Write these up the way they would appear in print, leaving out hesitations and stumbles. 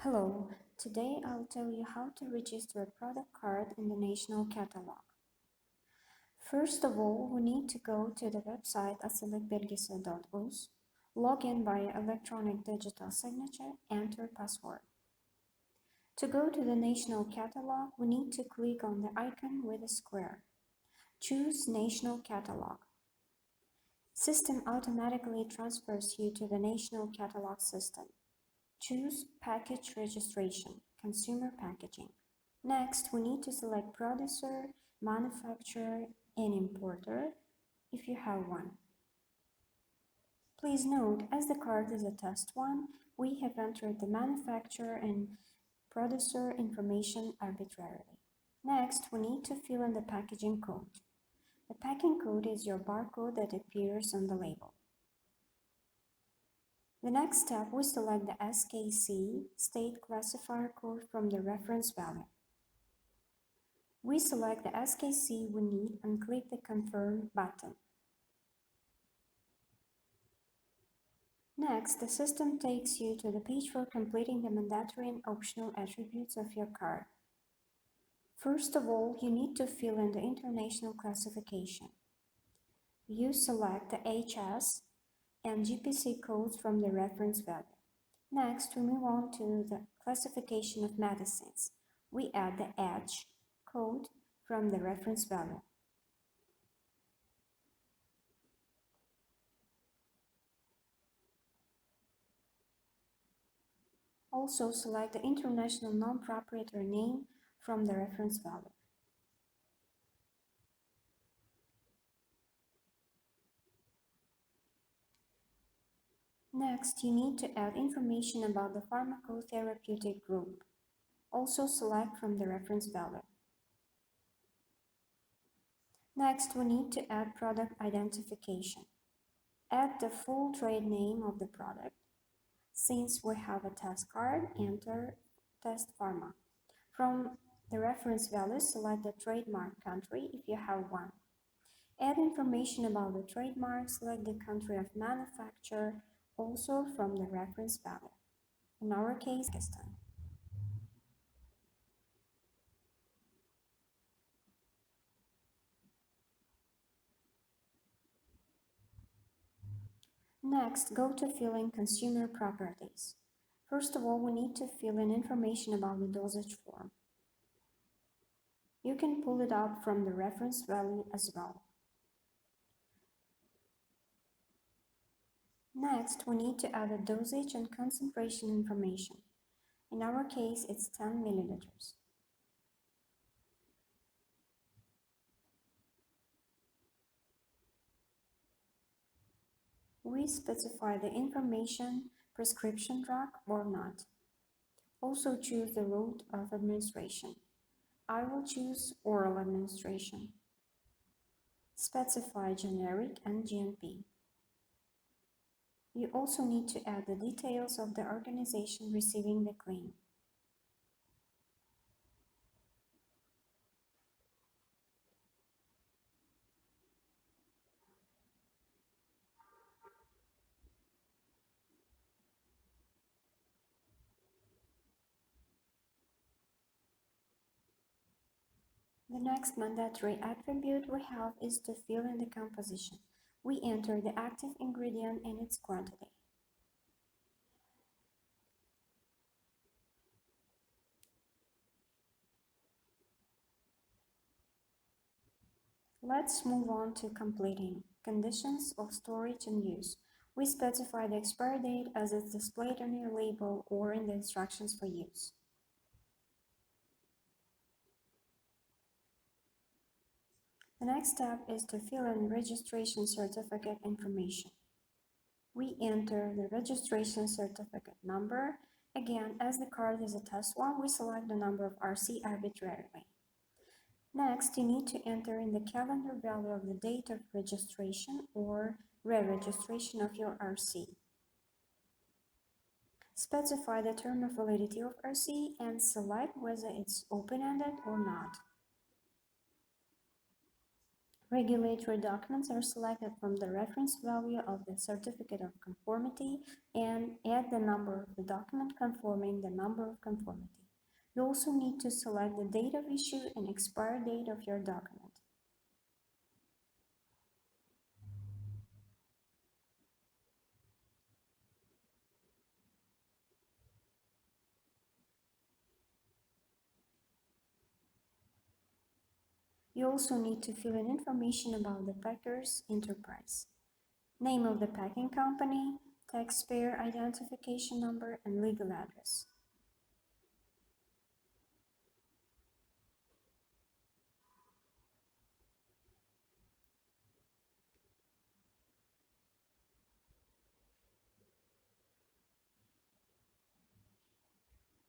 Hello, today I'll tell you how to register a product card in the National Catalogue. First of all, we need to go to the website asilekbelgesi.us, log in by electronic digital signature, enter password. To go to the National Catalogue, we need to click on the icon with a square. Choose National Catalogue. System automatically transfers you to the National Catalogue system. Choose Package Registration, Consumer Packaging. Next, we need to select producer, manufacturer, and importer if you have one. Please note, as the card is a test one, we have entered the manufacturer and producer information arbitrarily. Next, we need to fill in the packaging code. The packing code is your barcode that appears on the label. The next step, we select the SKC state classifier code from the reference value. We select the SKC we need and click the Confirm button. Next, the system takes you to the page for completing the mandatory and optional attributes of your card. First of all, you need to fill in the international classification. You select the HS and GPC codes from the reference value. Next, we move on to the classification of medicines. We add the H code from the reference value. Also select the international non-proprietary name from the reference value. Next, you need to add information about the pharmacotherapeutic group. Also select from the reference value. Next, we need to add product identification. Add the full trade name of the product. Since we have a test card, enter Test Pharma. From the reference value, select the trademark country if you have one. Add information about the trademark, select the country of manufacture, also from the reference value. In our case, Pakistan. Next, go to fill in consumer properties. First of all, we need to fill in information about the dosage form. You can pull it up from the reference value as well. Next, we need to add a dosage and concentration information. In our case, it's 10 milliliters. We specify the information, prescription drug or not. Also choose the route of administration. I will choose oral administration. Specify generic and GMP. You also need to add the details of the organization receiving the claim. The next mandatory attribute we have is to fill in the composition. We enter the active ingredient and its quantity. Let's move on to completing conditions of storage and use. We specify the expiry date as it's displayed on your label or in the instructions for use. The next step is to fill in registration certificate information. We enter the registration certificate number. Again, as the card is a test one, we select the number of RC arbitrarily. Next, you need to enter in the calendar value of the date of registration or re-registration of your RC. Specify the term of validity of RC and select whether it's open-ended or not. Regulatory documents are selected from the reference value of the certificate of conformity and add the number of the document conforming the number of conformity. You also need to select the date of issue and expire date of your document. You also need to fill in information about the packer's enterprise, name of the packing company, taxpayer identification number, and legal address.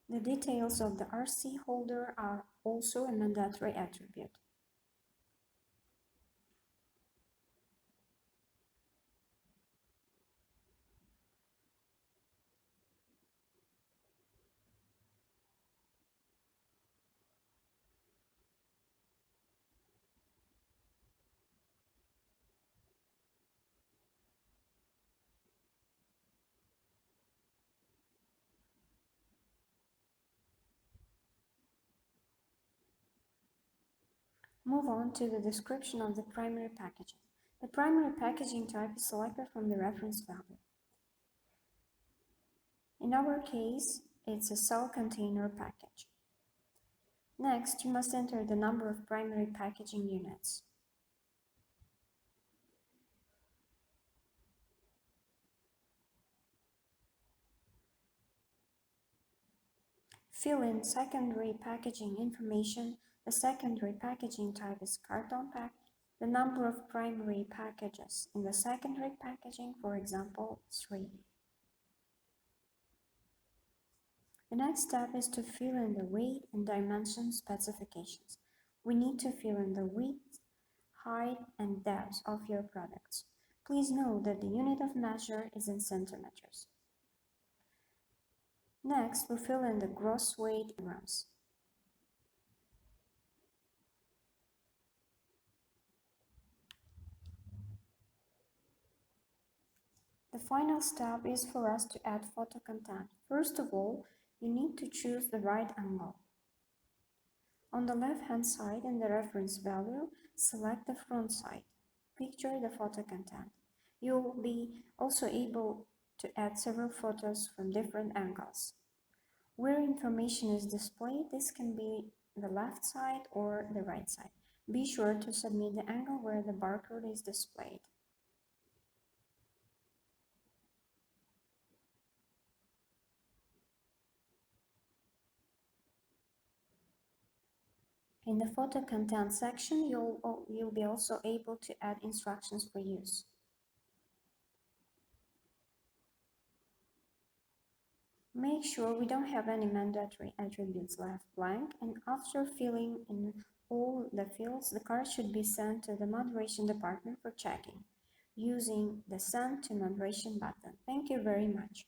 The details of the RC holder are also a mandatory attribute. Move on to the description of the primary packaging. The primary packaging type is selected from the reference value. In our case, it's a cell container package. Next, you must enter the number of primary packaging units. Fill in secondary packaging information. The secondary packaging type is carton pack. The number of primary packages in the secondary packaging, for example, 3. The next step is to fill in the weight and dimension specifications. We need to fill in the width, height, and depth of your products. Please note that the unit of measure is in centimeters. Next, we fill in the gross weight in grams. The final step is for us to add photo content. First of all, you need to choose the right angle. On the left-hand side in the reference value, select the front side. Picture the photo content. You will be also able to add several photos from different angles. Where information is displayed, this can be the left side or the right side. Be sure to submit the angle where the barcode is displayed. In the photo content section, you'll be also able to add instructions for use. Make sure we don't have any mandatory attributes left blank, and after filling in all the fields, the card should be sent to the moderation department for checking using the Send to Moderation button. Thank you very much.